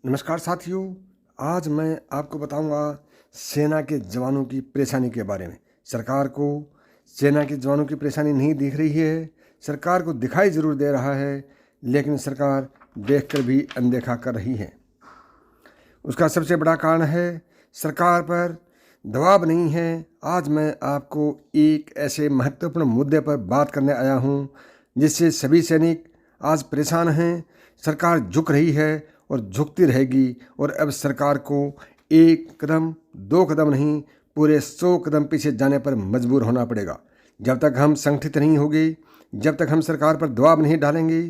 नमस्कार साथियों। आज मैं आपको बताऊंगा सेना के जवानों की परेशानी के बारे में। सरकार को सेना के जवानों की परेशानी नहीं दिख रही है। सरकार को दिखाई ज़रूर दे रहा है, लेकिन सरकार देखकर भी अनदेखा कर रही है। उसका सबसे बड़ा कारण है सरकार पर दबाव नहीं है। आज मैं आपको एक ऐसे महत्वपूर्ण मुद्दे पर बात करने आया हूँ जिससे सभी सैनिक आज परेशान हैं। सरकार झुक रही है और झुकती रहेगी, और अब सरकार को एक कदम दो कदम नहीं, पूरे 100 कदम पीछे जाने पर मजबूर होना पड़ेगा। जब तक हम संगठित नहीं होंगे, जब तक हम सरकार पर दबाव नहीं डालेंगे,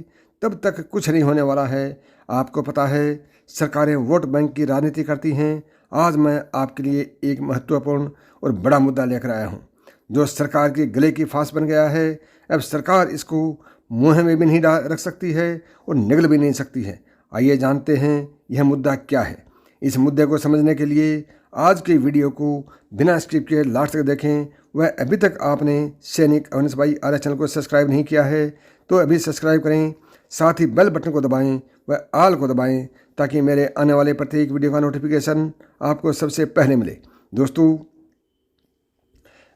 तब तक कुछ नहीं होने वाला है। आपको पता है सरकारें वोट बैंक की राजनीति करती हैं। आज मैं आपके लिए एक महत्वपूर्ण और बड़ा मुद्दा लेकर आया हूँ जो सरकार के गले की फांस बन गया है। अब सरकार इसको मुँह में भी नहीं रख सकती है और निगल भी नहीं सकती है। आइए जानते हैं यह मुद्दा क्या है। इस मुद्दे को समझने के लिए आज के वीडियो को बिना स्किप के लास्ट तक देखें। वह अभी तक आपने सैनिक अविनाश भाई आर्य चैनल को सब्सक्राइब नहीं किया है तो अभी सब्सक्राइब करें, साथ ही बेल बटन को दबाएं व आल को दबाएं ताकि मेरे आने वाले प्रत्येक वीडियो का नोटिफिकेशन आपको सबसे पहले मिले। दोस्तों,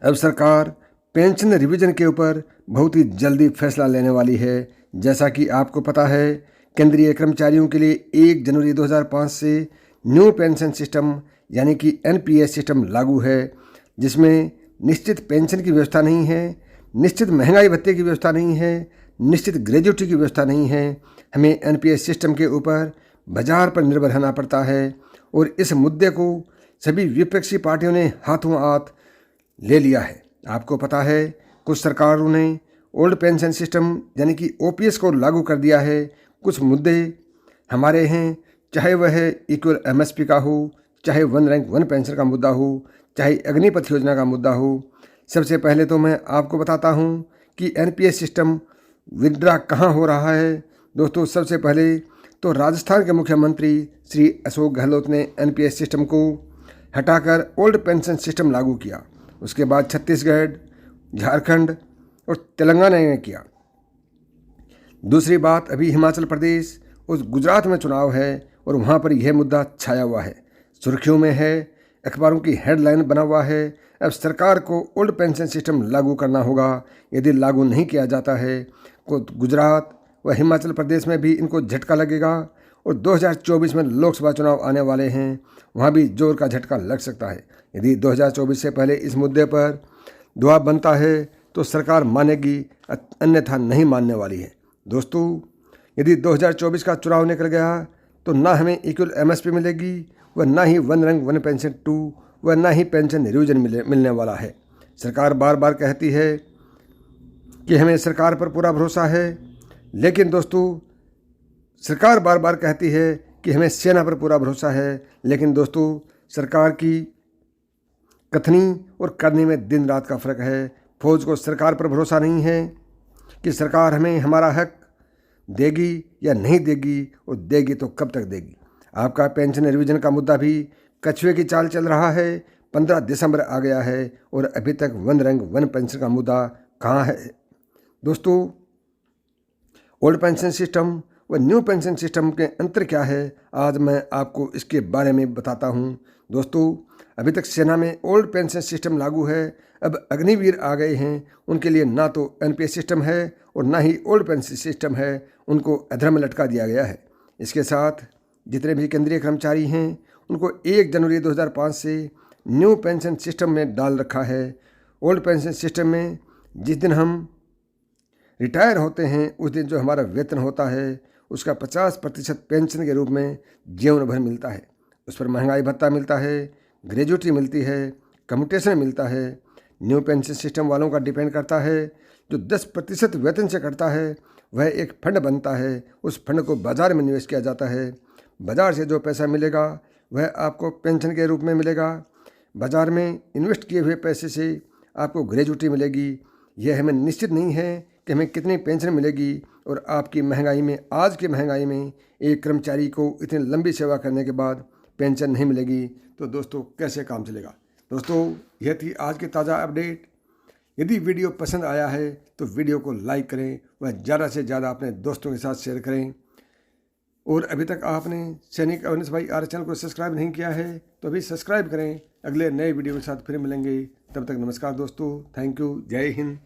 अब सरकार पेंशन रिवीजन के ऊपर बहुत ही जल्दी फैसला लेने वाली है। जैसा कि आपको पता है, केंद्रीय कर्मचारियों के लिए 1 जनवरी 2005 से न्यू पेंशन सिस्टम यानी कि एनपीएस सिस्टम लागू है, जिसमें निश्चित पेंशन की व्यवस्था नहीं है, निश्चित महंगाई भत्ते की व्यवस्था नहीं है, निश्चित ग्रेजुटी की व्यवस्था नहीं है। हमें एनपीएस सिस्टम के ऊपर बाजार पर निर्भर रहना पड़ता है, और इस मुद्दे को सभी विपक्षी पार्टियों ने हाथों हाथ ले लिया है। आपको पता है कुछ सरकारों ने ओल्ड पेंशन सिस्टम यानी कि ओपीएस को लागू कर दिया है। कुछ मुद्दे हमारे हैं, चाहे वह इक्वल एमएसपी का हो, चाहे वन रैंक वन पेंशन का मुद्दा हो, चाहे अग्निपथ योजना का मुद्दा हो। सबसे पहले तो मैं आपको बताता हूं कि एनपीएस सिस्टम विड्रा कहां हो रहा है। दोस्तों, सबसे पहले तो राजस्थान के मुख्यमंत्री श्री अशोक गहलोत ने एनपीएस सिस्टम को हटाकर ओल्ड पेंशन सिस्टम लागू किया। उसके बाद छत्तीसगढ़, झारखंड और तेलंगाना ने किया। दूसरी बात, अभी हिमाचल प्रदेश और गुजरात में चुनाव है और वहाँ पर यह मुद्दा छाया हुआ है, सुर्खियों में है, अखबारों की हेडलाइन बना हुआ है। अब सरकार को ओल्ड पेंशन सिस्टम लागू करना होगा। यदि लागू नहीं किया जाता है तो गुजरात व हिमाचल प्रदेश में भी इनको झटका लगेगा, और 2024 में लोकसभा चुनाव आने वाले हैं, वहाँ भी जोर का झटका लग सकता है। यदि 2024 से पहले इस मुद्दे पर दबाव बनता है तो सरकार मानेगी, अन्यथा नहीं मानने वाली है। दोस्तों, यदि 2024 का चुनाव निकल गया तो ना हमें इक्वल एमएसपी मिलेगी, व ना ही वन रैंक वन पेंशन 2, व ना ही पेंशन रिवीजन मिलने वाला है। सरकार बार बार कहती है कि हमें सरकार पर पूरा भरोसा है, लेकिन दोस्तों सरकार बार बार कहती है कि हमें सेना पर पूरा भरोसा है, लेकिन दोस्तों सरकार की कथनी और करनी में दिन रात का फ़र्क है। फौज को सरकार पर भरोसा नहीं है कि सरकार हमें हमारा हक देगी या नहीं देगी, और देगी तो कब तक देगी। आपका पेंशन रिवीजन का मुद्दा भी कछुए की चाल चल रहा है। 15 दिसंबर आ गया है और अभी तक वन रैंक वन पेंशन का मुद्दा कहाँ है। दोस्तों, ओल्ड पेंशन सिस्टम व न्यू पेंशन सिस्टम के अंतर क्या है, आज मैं आपको इसके बारे में बताता हूँ। दोस्तों, अभी तक सेना में ओल्ड पेंशन सिस्टम लागू है। अब अग्निवीर आ गए हैं, उनके लिए ना तो एनपीएस सिस्टम है और ना ही ओल्ड पेंशन सिस्टम है, उनको अधर्म लटका दिया गया है। इसके साथ जितने भी केंद्रीय कर्मचारी हैं उनको 1 जनवरी 2005 से न्यू पेंशन सिस्टम में डाल रखा है। ओल्ड पेंशन सिस्टम में जिस दिन हम रिटायर होते हैं उस दिन जो हमारा वेतन होता है उसका 50% पेंशन के रूप में जीवन भर मिलता है। उस पर महंगाई भत्ता मिलता है, ग्रेजुटी मिलती है, कम्यूटेशन मिलता है। न्यू पेंशन सिस्टम वालों का डिपेंड करता है, जो 10% वेतन से कटता है वह एक फंड बनता है। उस फंड को बाज़ार में निवेश किया जाता है। बाज़ार से जो पैसा मिलेगा वह आपको पेंशन के रूप में मिलेगा। बाज़ार में इन्वेस्ट किए हुए पैसे से आपको ग्रेजुटी मिलेगी। यह हमें निश्चित नहीं है कि हमें कितनी पेंशन मिलेगी, और आपकी महंगाई में, आज की महंगाई में एक कर्मचारी को इतनी लंबी सेवा करने के बाद पेंशन नहीं मिलेगी तो दोस्तों कैसे काम चलेगा। दोस्तों, यह थी आज की ताज़ा अपडेट। यदि वीडियो पसंद आया है तो वीडियो को लाइक करें व ज़्यादा से ज़्यादा अपने दोस्तों के साथ शेयर करें। और अभी तक आपने सैनिक अवेयरनेस बाई आर चैनल को सब्सक्राइब नहीं किया है तो अभी सब्सक्राइब करें। अगले नए वीडियो के साथ फिर मिलेंगे, तब तक नमस्कार दोस्तों, थैंक यू, जय हिंद।